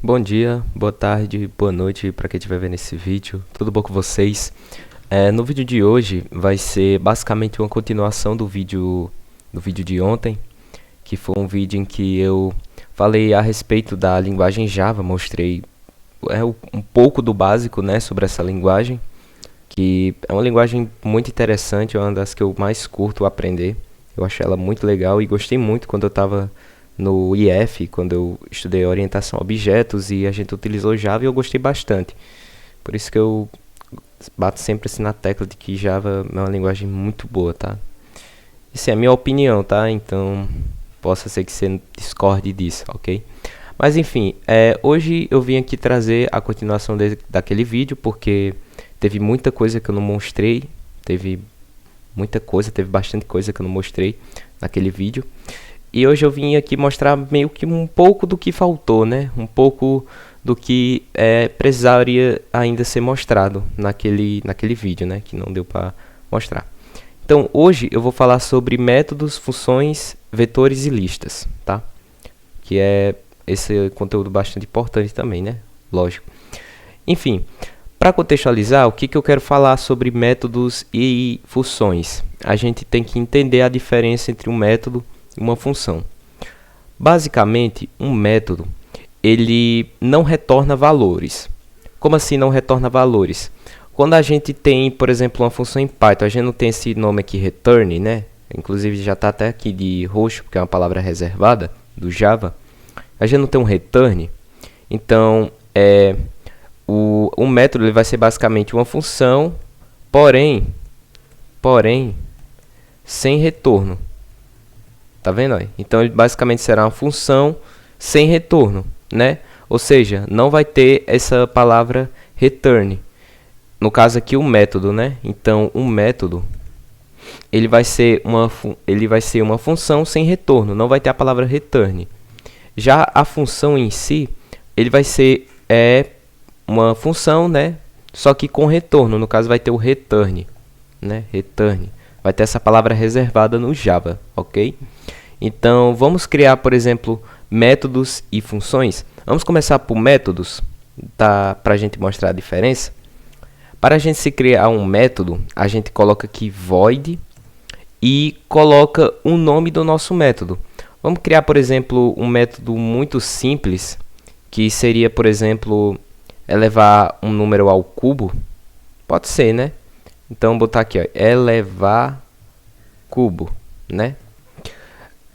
Bom dia, boa tarde, boa noite para quem estiver vendo esse vídeo. Tudo bom com vocês? No vídeo de hoje vai ser basicamente uma continuação do vídeo de ontem, que foi um vídeo em que eu falei a respeito da linguagem Java, mostrei um pouco do básico, né, sobre essa linguagem, que é uma linguagem muito interessante, é uma das que eu mais curto aprender. Eu achei ela muito legal e gostei muito quando eu estava no IF, quando eu estudei orientação a objetos e a gente utilizou Java e eu gostei bastante. Por isso que eu bato sempre assim na tecla de que Java é uma linguagem muito boa, tá? Isso é a minha opinião, tá? Então, possa ser que você discorde disso, ok? Mas enfim, hoje eu vim aqui trazer a continuação daquele vídeo, porque teve muita coisa que eu não mostrei, teve bastante coisa que eu não mostrei naquele vídeo. E hoje eu vim aqui mostrar meio que um pouco do que faltou, né? Um pouco do que precisaria ainda ser mostrado naquele vídeo, né? Que não deu para mostrar. Então, hoje eu vou falar sobre métodos, funções, vetores e listas, tá? Que é esse conteúdo bastante importante também, né? Lógico. Enfim, para contextualizar, o que eu quero falar sobre métodos e funções? A gente tem que entender a diferença entre um método e uma função. Basicamente, um método, ele não retorna valores. Como assim não retorna valores? Quando a gente tem, por exemplo, uma função em Python, a gente não tem esse nome aqui, return, né? Inclusive já está até aqui de roxo, porque é uma palavra reservada do Java. A gente não tem um return. Então, o método ele vai ser basicamente uma função, porém, sem retorno. Tá vendo aí? Então, ele basicamente será uma função sem retorno, né? Ou seja, não vai ter essa palavra return. No caso aqui, o método, né? Então, um método, ele vai ser uma função sem retorno, não vai ter a palavra return. Já a função em si, ele vai ser uma função, né? Só que com retorno, no caso vai ter o return, né? Return. Vai ter essa palavra reservada no Java, ok? Então, vamos criar, por exemplo, métodos e funções. Vamos começar por métodos, tá? Para a gente mostrar a diferença. Para a gente se criar um método, a gente coloca aqui void e coloca o nome do nosso método. Vamos criar, por exemplo, um método muito simples, que seria, por exemplo, elevar um número ao cubo. Pode ser, né? Então, vou botar aqui, ó, elevar cubo, né?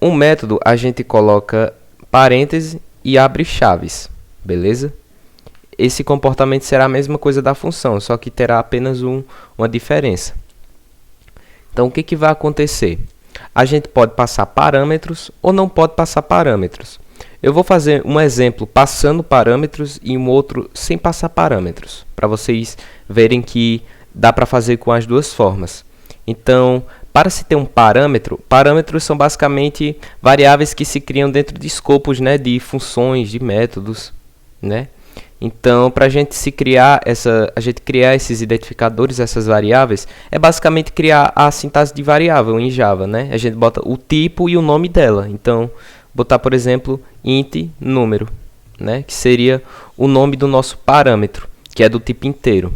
Um método, a gente coloca parênteses e abre chaves, beleza? Esse comportamento será a mesma coisa da função, só que terá apenas uma diferença. Então, o que vai acontecer? A gente pode passar parâmetros ou não pode passar parâmetros. Eu vou fazer um exemplo passando parâmetros e um outro sem passar parâmetros, para vocês verem que dá para fazer com as duas formas. Então, para se ter um parâmetro, parâmetros são basicamente variáveis que se criam dentro de escopos, né, de funções, de métodos, né? Então, para a gente criar esses identificadores, essas variáveis, é basicamente criar a sintaxe de variável em Java, né? A gente bota o tipo e o nome dela. Então, botar, por exemplo, int número, né? Que seria o nome do nosso parâmetro, que é do tipo inteiro.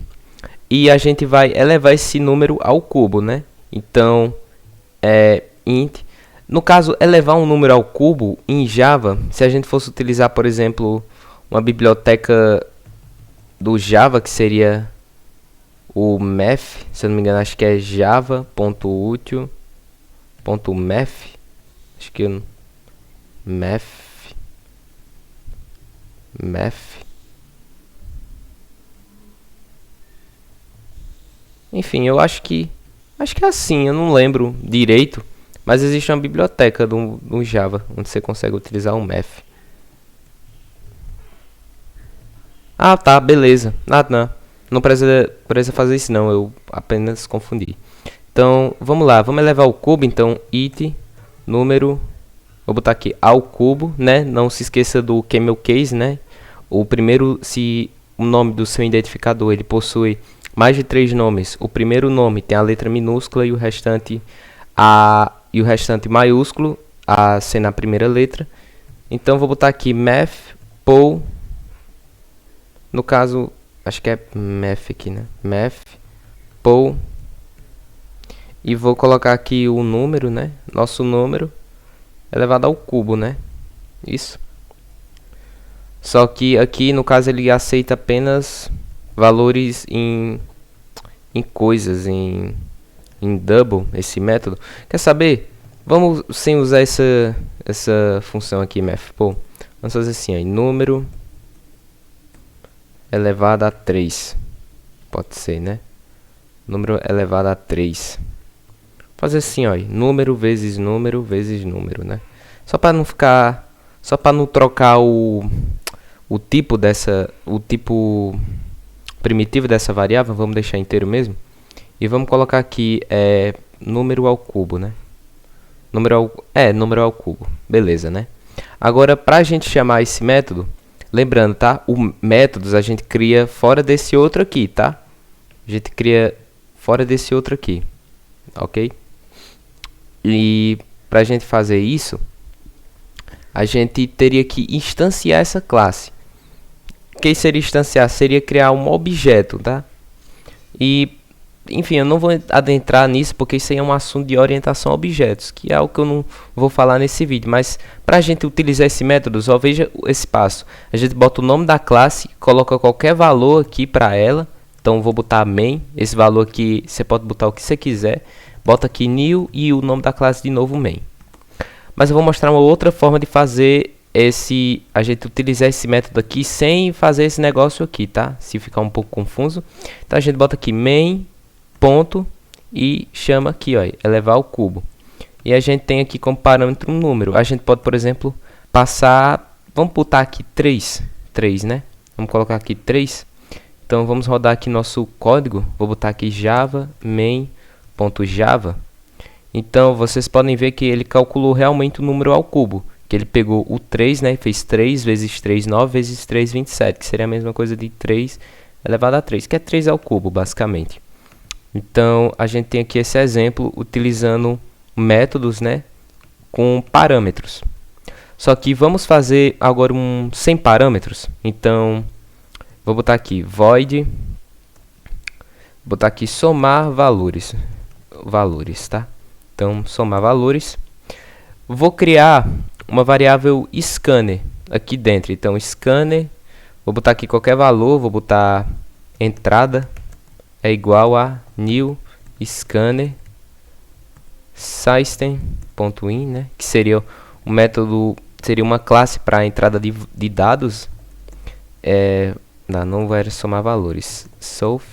E a gente vai elevar esse número ao cubo, né? Então, int. No caso, elevar um número ao cubo em Java, se a gente fosse utilizar, por exemplo, uma biblioteca do Java, que seria o math, se eu não me engano, acho que é java.util.math, acho que math. Enfim, eu acho que é assim, eu não lembro direito, mas existe uma biblioteca do Java onde você consegue utilizar o math. Ah, tá, beleza. Não precisa fazer isso não, eu apenas confundi. Então, vamos lá, vamos elevar o cubo, então, it, número, vou botar aqui ao cubo, né? Não se esqueça do camel case, né? O primeiro, se o nome do seu identificador, ele possui mais de 3 nomes, o primeiro nome tem a letra minúscula e o restante maiúsculo, a sendo a primeira letra. Então, vou botar aqui math, poll, no caso, acho que é math aqui, né? Math, poll, e vou colocar aqui o número, né? Nosso número elevado ao cubo, né? Isso. Só que aqui, no caso, ele aceita apenas valores em coisas, em double, esse método. Quer saber? Vamos, sem usar essa função aqui, math_poll, vamos fazer assim, ó, número elevado a 3. Pode ser, né? Número elevado a 3. Fazer assim, ó, número vezes número, né? Só para não ficar, só para não trocar o tipo primitivo dessa variável, vamos deixar inteiro mesmo. E vamos colocar aqui número ao cubo, né? Número ao cubo. Beleza, né? Agora, para a gente chamar esse método, lembrando, tá? O métodos a gente cria fora desse outro aqui, tá? A gente cria fora desse outro aqui, ok? E para a gente fazer isso, a gente teria que instanciar essa classe. O que seria instanciar? Seria criar um objeto, tá? E, enfim, eu não vou adentrar nisso porque isso aí é um assunto de orientação a objetos, que é algo que eu não vou falar nesse vídeo. Mas para a gente utilizar esse método, só veja esse passo. A gente bota o nome da classe, coloca qualquer valor aqui para ela. Então, vou botar main, esse valor aqui, você pode botar o que você quiser. Bota aqui new e o nome da classe de novo main. Mas eu vou mostrar uma outra forma de fazer a gente utilizar esse método aqui sem fazer esse negócio aqui, tá? Se ficar um pouco confuso. Então a gente bota aqui main, ponto, e chama aqui, ó, elevar ao cubo. E a gente tem aqui como parâmetro um número. A gente pode, por exemplo, passar, vamos botar aqui 3, né? Vamos colocar aqui 3. Então vamos rodar aqui nosso código. Vou botar aqui java main.java. Então, vocês podem ver que ele calculou realmente o número ao cubo. Que ele pegou o 3, né? Fez 3 vezes 3, 9 vezes 3, 27. Que seria a mesma coisa de 3 elevado a 3. Que é 3 ao cubo, basicamente. Então, a gente tem aqui esse exemplo utilizando métodos, né? Com parâmetros. Só que vamos fazer agora um sem parâmetros. Então, vou botar aqui void. Botar aqui somar valores. Valores, tá? Então, somar valores. Vou criar uma variável scanner aqui dentro. Então, scanner, vou botar aqui qualquer valor, vou botar entrada é igual a new scanner system.in, né? Que seria um método, seria uma classe para entrada de dados. Não vai somar valores. Solve.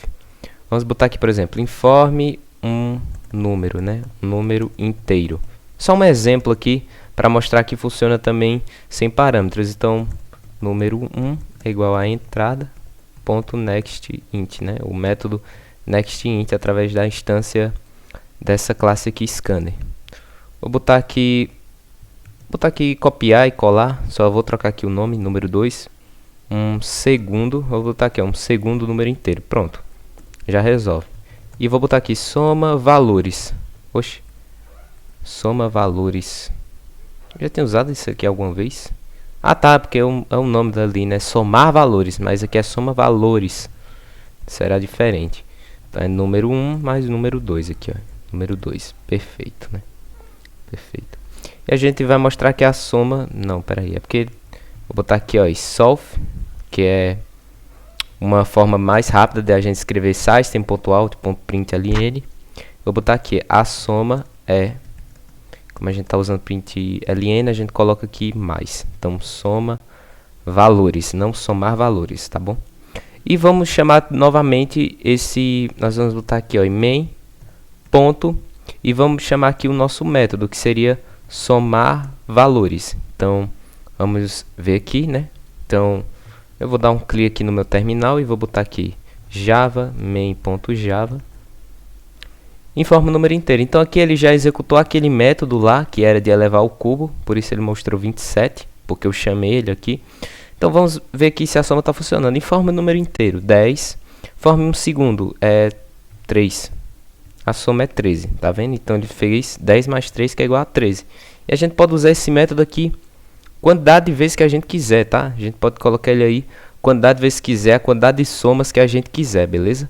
Vamos botar aqui, por exemplo, informe um número, né? Um número inteiro. Só um exemplo aqui para mostrar que funciona também sem parâmetros. Então, número 1 é igual a entrada.nextInt, né? O método nextInt através da instância dessa classe aqui scanner. Vou botar aqui copiar e colar. Só vou trocar aqui o nome, número 2. Vou botar aqui um segundo número inteiro. Pronto. Já resolve. E vou botar aqui soma valores. Oxe. Soma valores. Já tenho usado isso aqui alguma vez? Ah, tá, porque é o nome dali, né? Somar valores, mas aqui é soma valores. Será diferente. Então é número 1 mais número 2 aqui, ó. Número 2. Perfeito, né? Perfeito. E a gente vai mostrar que a soma... Não, peraí. É porque... Vou botar aqui, ó, solve, que é uma forma mais rápida de a gente escrever system.out.println. Vou botar aqui, a soma é... Como a gente está usando println, a gente coloca aqui mais. Então, soma valores, não somar valores, tá bom? E vamos chamar novamente nós vamos botar aqui, ó, main, ponto, e vamos chamar aqui o nosso método, que seria somar valores. Então, vamos ver aqui, né? Então, eu vou dar um clique aqui no meu terminal e vou botar aqui java main.java. Informa o número inteiro. Então aqui ele já executou aquele método lá, que era de elevar ao cubo, por isso ele mostrou 27, porque eu chamei ele aqui. Então vamos ver aqui se a soma está funcionando. Informa o número inteiro, 10. Forme um segundo, 3. A soma é 13, tá vendo? Então ele fez 10 mais 3, que é igual a 13. E a gente pode usar esse método aqui quantidade de vezes que a gente quiser, tá? A gente pode colocar ele aí quantidade vezes quiser, a quantidade de somas que a gente quiser, beleza?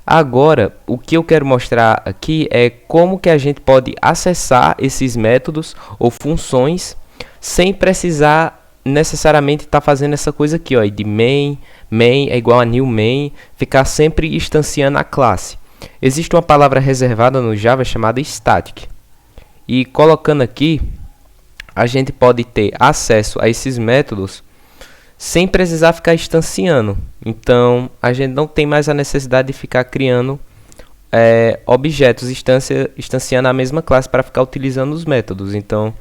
Agora, o que eu quero mostrar aqui é como que a gente pode acessar esses métodos ou funções sem precisar necessariamente estar fazendo essa coisa aqui, ó, de main é igual a new main, ficar sempre instanciando a classe. Existe uma palavra reservada no Java chamada static. E colocando aqui, a gente pode ter acesso a esses métodos sem precisar ficar instanciando. Então, a gente não tem mais a necessidade de ficar criando objetos, instanciando a mesma classe para ficar utilizando os métodos. Então,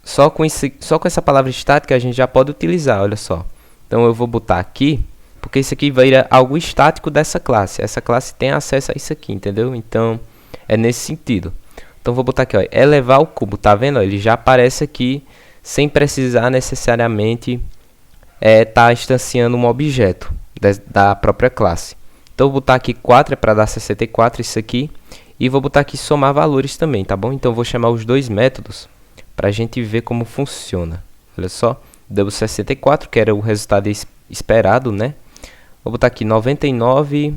só com essa palavra estática a gente já pode utilizar, olha só. Então, eu vou botar aqui, porque isso aqui vai ir algo estático dessa classe. Essa classe tem acesso a isso aqui, entendeu? Então, é nesse sentido. Então, vou botar aqui, ó, elevar o cubo, tá vendo? Ó, ele já aparece aqui sem precisar necessariamente tá instanciando um objeto da própria classe. Então, vou botar aqui 4 para dar 64, isso aqui. E vou botar aqui somar valores também, tá bom? Então, vou chamar os dois métodos para a gente ver como funciona. Olha só, deu 64, que era o resultado esperado, né? Vou botar aqui 99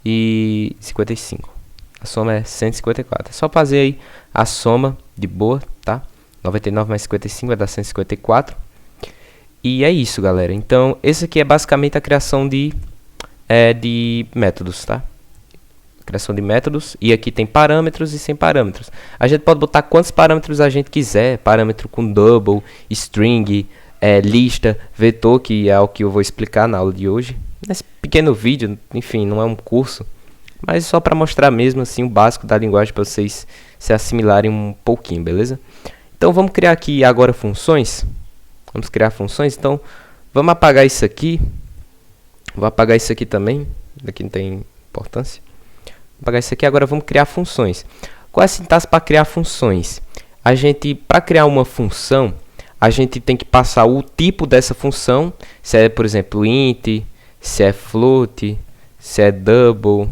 e 55. A soma é 154. É só fazer aí a soma de boa, tá? 99 mais 55 vai dar 154. E é isso, galera. Então, esse aqui é basicamente a criação de métodos, tá? Criação de métodos. E aqui tem parâmetros e sem parâmetros. A gente pode botar quantos parâmetros a gente quiser. Parâmetro com double, string, lista, vetor, que é o que eu vou explicar na aula de hoje. Nesse pequeno vídeo, enfim, não é um curso. Mas só para mostrar mesmo assim o básico da linguagem para vocês se assimilarem um pouquinho, beleza? Então, vamos criar aqui agora funções. Vamos criar funções, então vamos apagar isso aqui. Vou apagar isso aqui também, daqui não tem importância. Vou apagar isso aqui, agora vamos criar funções. Qual é a sintaxe para criar funções? Para criar uma função, a gente tem que passar o tipo dessa função, se é, por exemplo, int, se é float, se é double,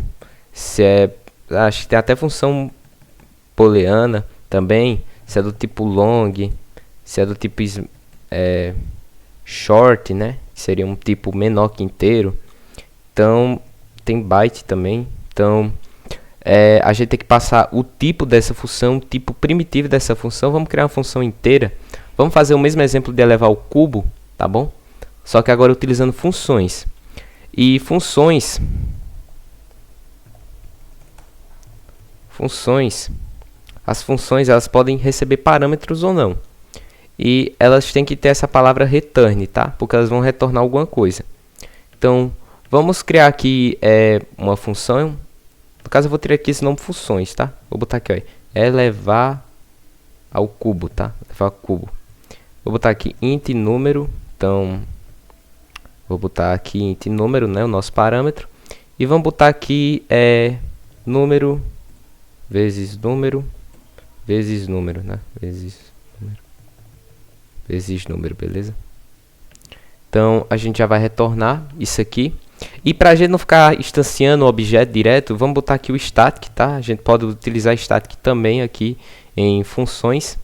se é... acho que tem até função booleana também, se é do tipo long, se é do tipo... short, né? Seria um tipo menor que inteiro. Então, tem byte também. Então, a gente tem que passar o tipo dessa função, o tipo primitivo dessa função. Vamos criar uma função inteira. Vamos fazer o mesmo exemplo de elevar o cubo, tá bom? Só que agora utilizando funções. E funções, as funções elas podem receber parâmetros ou não. E elas têm que ter essa palavra return, tá? Porque elas vão retornar alguma coisa. Então, vamos criar aqui uma função. No caso, eu vou tirar aqui esse nome funções, tá? Vou botar aqui, ó, elevar ao cubo, tá? Elevar ao cubo. Vou botar aqui int número. Então, vou botar aqui int número, né? O nosso parâmetro. E vamos botar aqui número vezes número vezes número, né? Vezes número, beleza? Então, a gente já vai retornar isso aqui. E para a gente não ficar instanciando o objeto direto, vamos botar aqui o static, tá? A gente pode utilizar static também aqui em funções.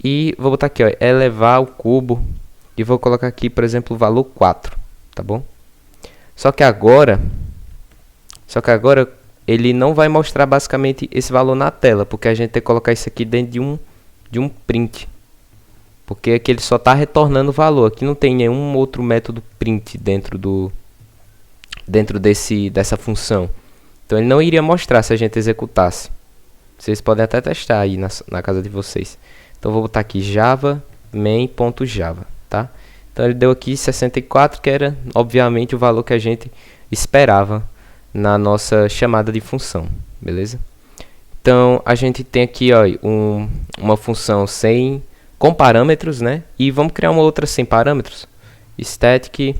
E vou botar aqui, ó, elevar o cubo. E vou colocar aqui, por exemplo, o valor 4, tá bom? Só que agora ele não vai mostrar basicamente esse valor na tela, porque a gente tem que colocar isso aqui dentro de um print. Porque aqui ele só está retornando o valor. Aqui não tem nenhum outro método print dentro dessa função. Então ele não iria mostrar se a gente executasse. Vocês podem até testar aí na casa de vocês. Então vou botar aqui java main.java, tá? Então ele deu aqui 64, que era obviamente o valor que a gente esperava na nossa chamada de função, beleza? Então a gente tem aqui, ó, uma função com parâmetros, né? E vamos criar uma outra sem parâmetros. Static.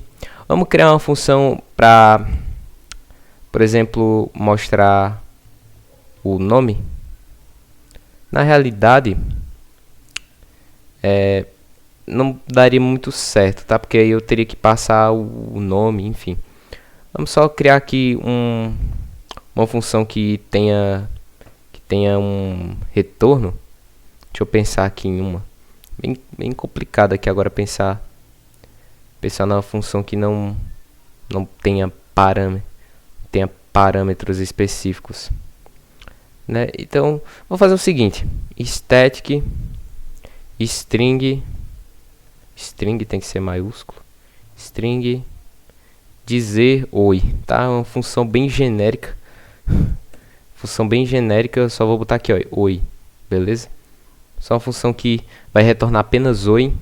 Vamos criar uma função para, por exemplo, mostrar o nome. Na realidade, não daria muito certo, tá? Porque aí eu teria que passar o nome, enfim. Vamos só criar aqui uma função que tenha um retorno. Deixa eu pensar aqui em uma. Bem complicado aqui agora pensar especial numa função que não tenha parâmetros específicos, né? Então, vou fazer o seguinte: static string tem que ser maiúsculo, string dizer oi, tá? É uma função bem genérica. Eu só vou botar aqui, ó, oi, beleza? Só uma função que vai retornar apenas oi.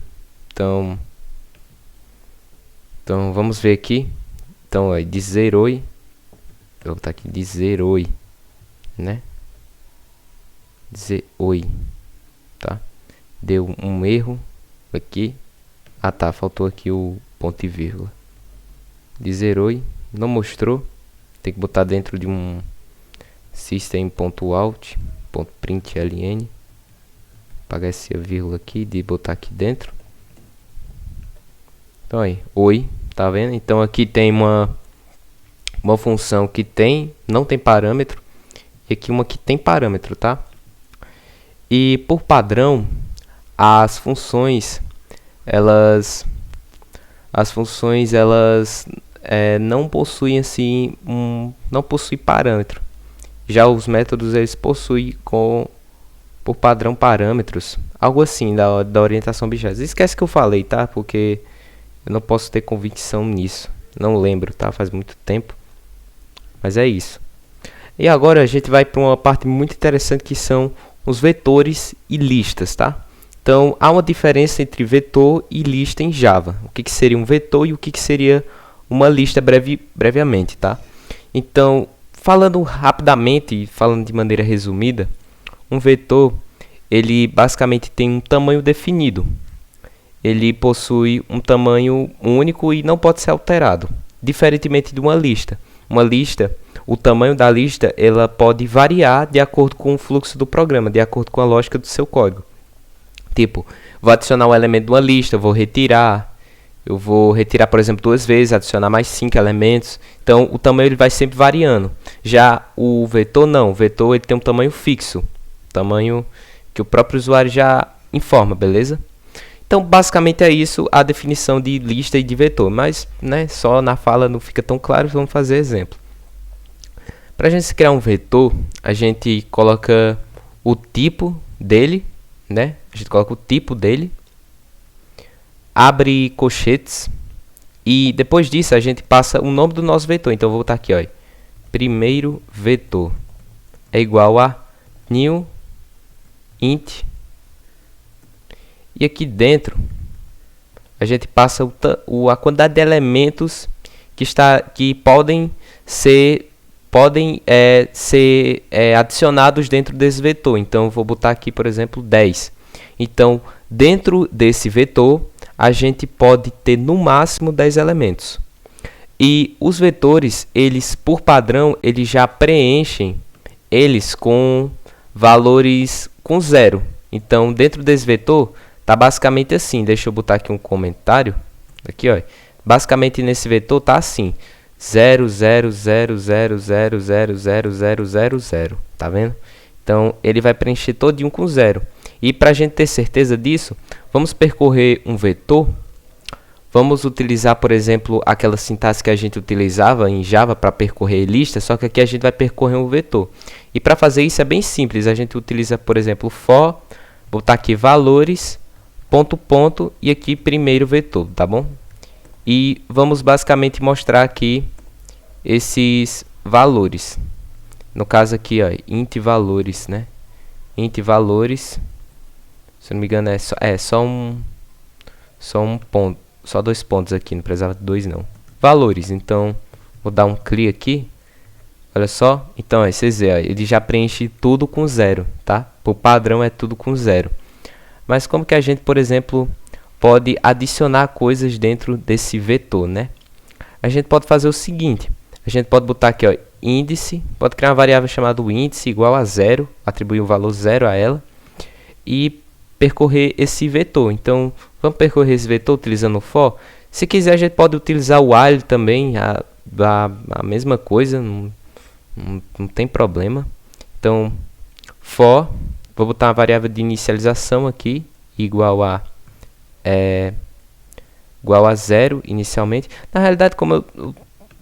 Então vamos ver aqui. Então, ó, dizer oi. Eu vou botar aqui dizer oi, né? Dizer oi, tá? Deu um erro aqui. Ah, tá, faltou aqui o ponto e vírgula. Dizer oi, não mostrou. Tem que botar dentro de um system.out.println. Apagar essa vírgula aqui de botar aqui dentro. Então aí, oi, tá vendo? Então aqui tem uma função que não tem parâmetro, e aqui uma que tem parâmetro, tá? E por padrão, as funções elas não possuem assim não possuem parâmetro. Já os métodos eles possuem por padrão parâmetros, algo assim da orientação objetos. Esquece que eu falei, tá? Porque eu não posso ter convicção nisso. Não lembro, tá? Faz muito tempo. Mas é isso. E agora a gente vai para uma parte muito interessante, que são os vetores e listas, tá? Então, há uma diferença entre vetor e lista em Java. O que seria um vetor e o que seria uma lista brevemente, tá? Então, falando rapidamente, falando de maneira resumida, um vetor, ele basicamente tem um tamanho definido. Ele possui um tamanho único e não pode ser alterado, diferentemente de uma lista. Uma lista, o tamanho da lista, ela pode variar de acordo com o fluxo do programa, de acordo com a lógica do seu código. Tipo, vou adicionar um elemento de uma lista, eu vou retirar, por exemplo, 2 vezes, adicionar mais 5 elementos. Então, o tamanho ele vai sempre variando. Já o vetor não, o vetor ele tem um tamanho fixo, tamanho que o próprio usuário já informa, beleza? Então, basicamente é isso a definição de lista e de vetor, mas né, só na fala não fica tão claro, vamos fazer exemplo. Para a gente criar um vetor, a gente coloca o tipo dele, né? A gente coloca o tipo dele, abre colchetes e depois disso a gente passa o nome do nosso vetor. Então eu vou botar aqui, ó, primeiro vetor é igual a new int, e aqui dentro a gente passa a quantidade de elementos que podem ser adicionados dentro desse vetor. Então eu vou botar aqui, por exemplo, 10. Então, dentro desse vetor, a gente pode ter no máximo 10 elementos. E os vetores, eles por padrão, eles já preenchem eles com valores com 0. Então, dentro desse vetor, tá basicamente assim. Deixa eu botar aqui um comentário. Aqui, ó. Basicamente nesse vetor tá assim: 0, 0, 0, 0, 0, 0, 0, 0, 0, 0. Tá vendo? Então, ele vai preencher todinho com 0. E para a gente ter certeza disso, vamos percorrer um vetor. Vamos utilizar, por exemplo, aquela sintaxe que a gente utilizava em Java para percorrer lista, só que aqui a gente vai percorrer um vetor. E para fazer isso é bem simples. A gente utiliza, por exemplo, for, botar aqui valores, ponto, ponto, e aqui primeiro vetor, tá bom? E vamos basicamente mostrar aqui esses valores. No caso aqui, ó, int valores, né? Int valores, se não me engano é só um ponto, só 2 pontos aqui, não precisava de 2 não. Valores, então vou dar um clique aqui. Olha só, então vocês veem, ó, ele já preenche tudo com 0, tá? Por padrão é tudo com 0. Mas como que a gente, por exemplo, pode adicionar coisas dentro desse vetor, né? A gente pode fazer o seguinte: a gente pode botar aqui, ó, índice, pode criar uma variável chamada índice igual a 0, atribuir o valor 0 a ela e percorrer esse vetor. Então, vamos percorrer esse vetor utilizando o for. Se quiser, a gente pode utilizar o while também, a mesma coisa, não tem problema. Então, for, vou botar uma variável de inicialização aqui, igual a igual a 0 inicialmente. Na realidade, como eu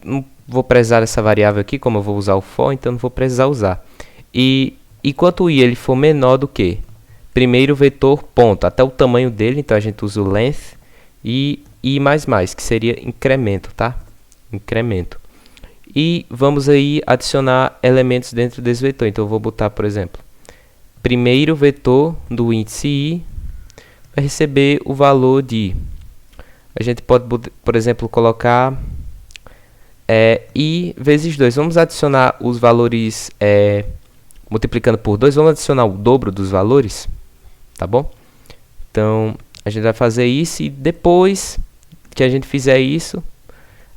não vou precisar dessa variável aqui, como eu vou usar o for, então não vou precisar usar. E enquanto o i ele for menor do que primeiro vetor ponto, até o tamanho dele, então a gente usa o length e i++, que seria incremento, tá? Incremento. E vamos aí adicionar elementos dentro desse vetor. Então eu vou botar, por exemplo, primeiro vetor do índice i vai receber o valor de... A gente pode, por exemplo, colocar i vezes 2. Vamos adicionar os valores multiplicando por 2. Vamos adicionar o dobro dos valores, tá bom? Então, a gente vai fazer isso e depois que a gente fizer isso,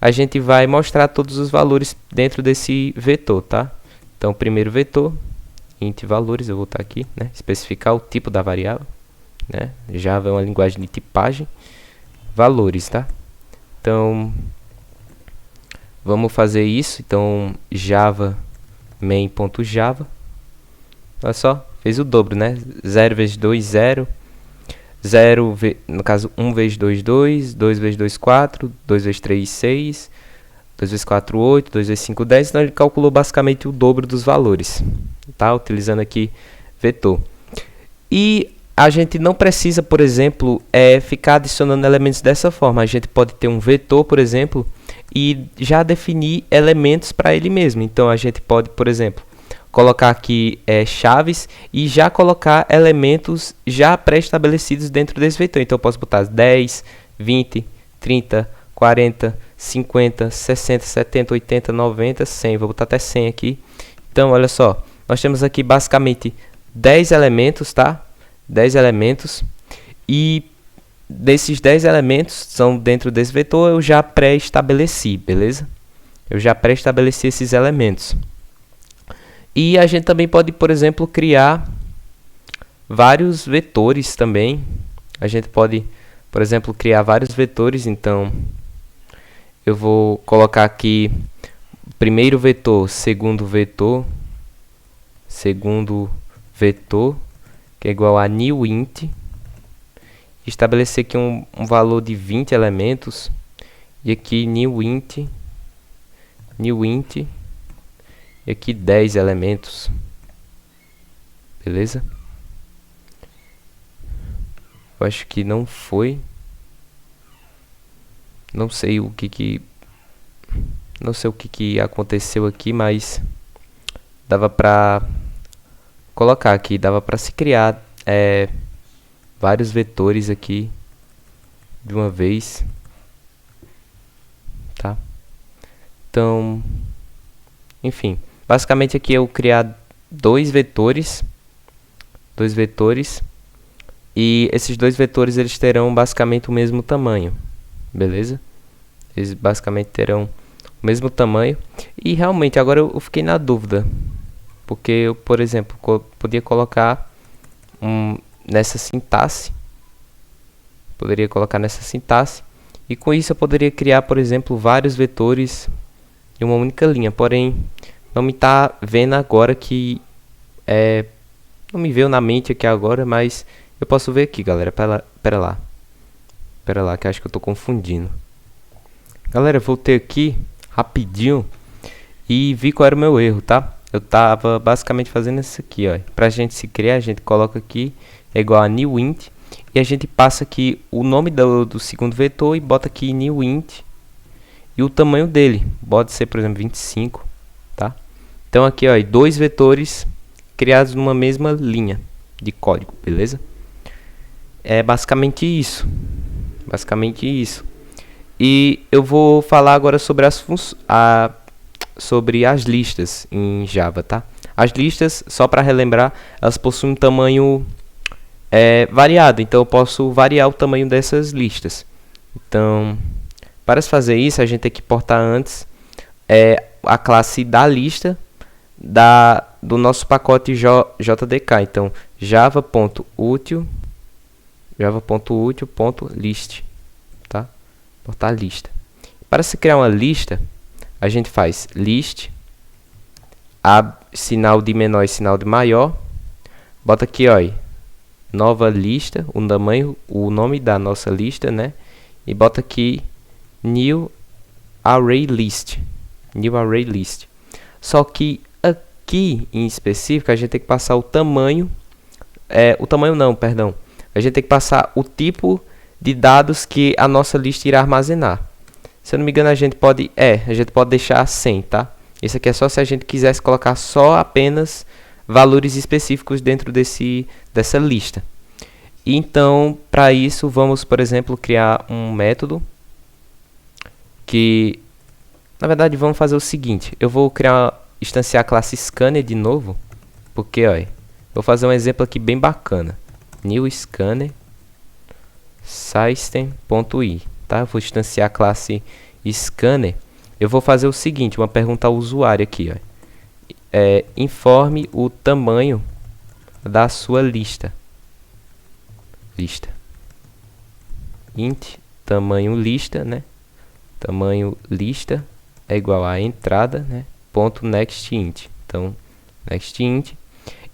a gente vai mostrar todos os valores dentro desse vetor, tá? Então, o primeiro vetor, int valores, eu vou botar aqui, né? Especificar o tipo da variável, né? Java é uma linguagem de tipagem, valores, tá? Então, vamos fazer isso. Então, java main.java, olha só, fez o dobro, né? 0 vezes 2, 0. 0, no caso, 1 vezes 2, 2. 2 vezes 2, 4. 2 vezes 3, 6. 2 vezes 4, 8. 2 vezes 5, 10. Então, ele calculou basicamente o dobro dos valores, tá? Utilizando aqui vetor. E a gente não precisa, por exemplo, ficar adicionando elementos dessa forma. A gente pode ter um vetor, por exemplo, e já definir elementos para ele mesmo. Então, a gente pode, por exemplo, colocar aqui chaves e já colocar elementos já pré-estabelecidos dentro desse vetor. Então, eu posso botar 10, 20, 30, 40, 50, 60, 70, 80, 90, 100. Vou botar até 100 aqui. Então, olha só. Nós temos aqui basicamente 10 elementos, tá? 10 elementos. E desses 10 elementos são dentro desse vetor, eu já pré-estabeleci, beleza? Eu já pré-estabeleci esses elementos. E a gente também pode, por exemplo, criar vários vetores também. A gente pode, por exemplo, criar vários vetores. Então, eu vou colocar aqui primeiro vetor, segundo vetor, que é igual a newInt. Estabelecer aqui um valor de 20 elementos. E aqui newInt. E aqui 10 elementos. Beleza? Eu acho que não foi. Não sei o que aconteceu aqui, mas dava pra colocar aqui, dava pra se criar vários vetores aqui de uma vez, tá? Então, enfim, basicamente aqui eu criar dois vetores, e esses dois vetores eles terão basicamente o mesmo tamanho, beleza? Eles basicamente terão o mesmo tamanho. E realmente agora eu fiquei na dúvida, porque eu, por exemplo, podia colocar nessa sintaxe, e com isso eu poderia criar, por exemplo, vários vetores em uma única linha. Porém, não me está vendo agora que não me veio na mente aqui agora, mas eu posso ver aqui, galera. Pera lá, que acho que eu estou confundindo. Galera, voltei aqui rapidinho e vi qual era o meu erro, tá? Eu tava basicamente fazendo isso aqui, ó. Pra gente se criar, a gente coloca aqui é igual a newInt, e a gente passa aqui o nome do segundo vetor e bota aqui newInt e o tamanho dele. Pode ser, por exemplo, 25, tá? Então aqui, ó, dois vetores criados numa mesma linha de código, beleza? É basicamente isso. E eu vou falar agora sobre sobre as listas em Java, tá? As listas, só para relembrar, elas possuem um tamanho variado, então eu posso variar o tamanho dessas listas. Então, para se fazer isso, a gente tem que importar antes a classe da lista do nosso pacote JDK. Então, java.util.list, tá? Importar a lista. Para se criar uma lista, a gente faz list, sinal de menor e sinal de maior, bota aqui, ó, nova lista, o nome da nossa lista, né? e bota aqui new array list. New array list. Só que aqui em específico a gente tem que passar o tamanho, o tamanho não, perdão. A gente tem que passar o tipo de dados que a nossa lista irá armazenar. Se eu não me engano, a gente pode deixar 100, tá? Isso aqui é só se a gente quisesse colocar só apenas valores específicos dentro dessa lista. Então, para isso, vamos, por exemplo, criar um método que, na verdade, vamos fazer o seguinte. Eu vou instanciar a classe scanner de novo, porque, olha, vou fazer um exemplo aqui bem bacana. New scanner system.i, tá? Eu vou instanciar a classe scanner. Eu vou fazer o seguinte, uma pergunta ao usuário aqui, ó. Informe o tamanho da sua lista. Int tamanho lista, né? Tamanho lista é igual a entrada, né? Ponto next int. Então, next int.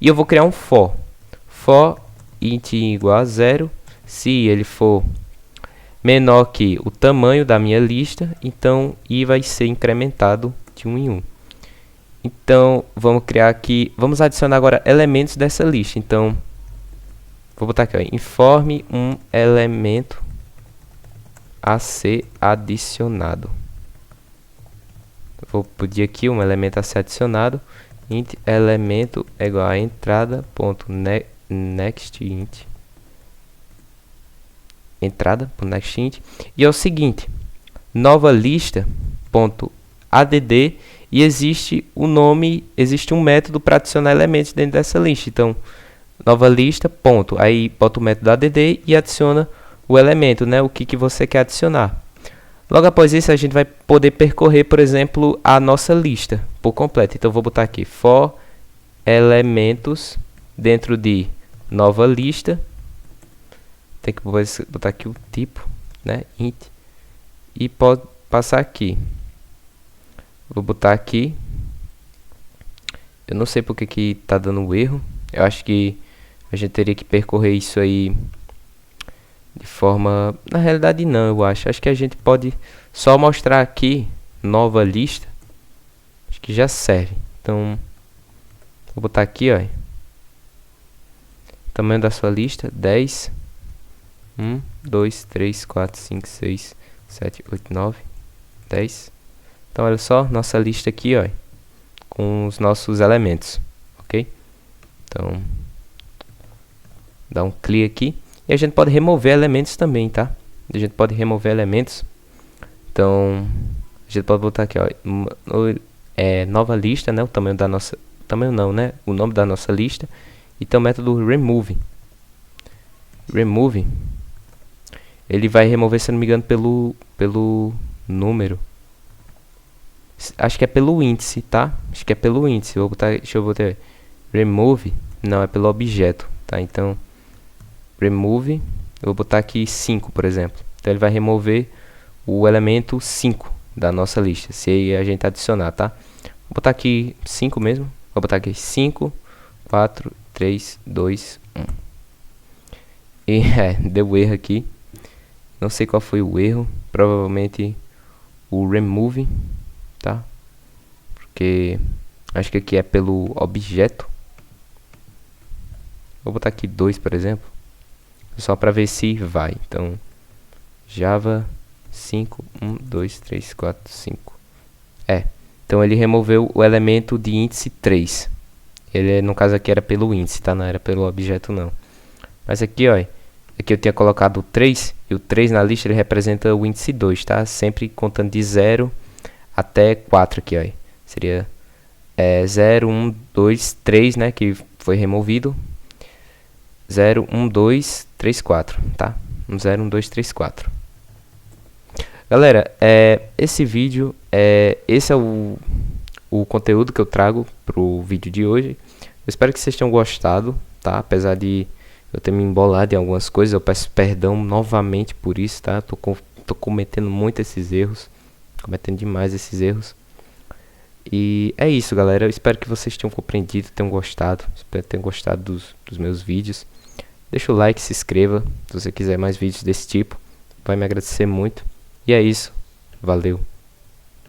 E eu vou criar um for. For int igual a 0. Se ele for menor que o tamanho da minha lista, então i vai ser incrementado de 1 em 1. Então, vamos criar aqui, vamos adicionar agora elementos dessa lista. Então, vou botar aqui, ó, informe um elemento a ser adicionado. Vou pedir aqui um elemento a ser adicionado. Int elemento é igual a entrada ponto next int. Entrada ponto next int. E é o seguinte, nova lista ponto add, e existe um método para adicionar elementos dentro dessa lista. Então, nova lista, ponto. Aí bota o método add e adiciona o elemento, né? O que você quer adicionar. Logo após isso, a gente vai poder percorrer, por exemplo, a nossa lista por completo. Então, vou botar aqui for elementos dentro de nova lista. Tem que botar aqui o tipo, né? Int. E pode passar aqui. Vou botar aqui. Eu não sei porque que tá dando erro. Eu acho que a gente teria que percorrer isso aí de forma... Na realidade não, eu acho. Acho que a gente pode só mostrar aqui nova lista. Acho que já serve. Então, vou botar aqui, ó. Tamanho da sua lista, 10. 1, 2, 3, 4, 5, 6, 7, 8, 9, 10. Então, olha só, nossa lista aqui, ó, com os nossos elementos, ok? Então, dá um clique aqui. E a gente pode remover elementos também, tá? A gente pode remover elementos. Então, a gente pode botar aqui, ó, nova lista, né? O tamanho da nossa... Tamanho não, né? O nome da nossa lista. E tem o método remove. Remove. Ele vai remover, se não me engano, pelo número. Acho que é pelo índice, tá? Acho que é pelo índice. Deixa eu botar. Remove. Não, é pelo objeto, tá? Então, remove. Eu vou botar aqui 5, por exemplo. Então, ele vai remover o elemento 5 da nossa lista, se a gente adicionar, tá? Vou botar aqui 5 mesmo. Vou botar aqui 5, 4, 3, 2, 1. E deu erro aqui. Não sei qual foi o erro. Provavelmente o remove, tá? Porque acho que aqui é pelo objeto. Vou botar aqui 2, por exemplo, só para ver se vai. Então, Java 5, 1, 2, 3, 4, 5. Então ele removeu o elemento de índice 3. Ele, no caso aqui, era pelo índice, tá? Não era pelo objeto, não. Mas aqui, ó, aqui eu tinha colocado o 3, e o 3 na lista ele representa o índice 2, tá? Sempre contando de 0 até 4 aqui, ó. Seria 0, 1, 2, 3, né? Que foi removido. 0, 1, 2, 3, 4, tá? 0, 1, 2, 3, 4. Galera, esse vídeo, esse é o conteúdo que eu trago pro vídeo de hoje. Eu espero que vocês tenham gostado, tá? Apesar de eu ter me embolado em algumas coisas, eu peço perdão novamente por isso, tá? Tô cometendo muito esses erros, cometendo demais esses erros. E é isso, galera. Eu espero que vocês tenham compreendido, tenham gostado. Espero que tenham gostado dos meus vídeos. Deixa o like, se inscreva se você quiser mais vídeos desse tipo. vai me agradecer muito. E é isso. Valeu.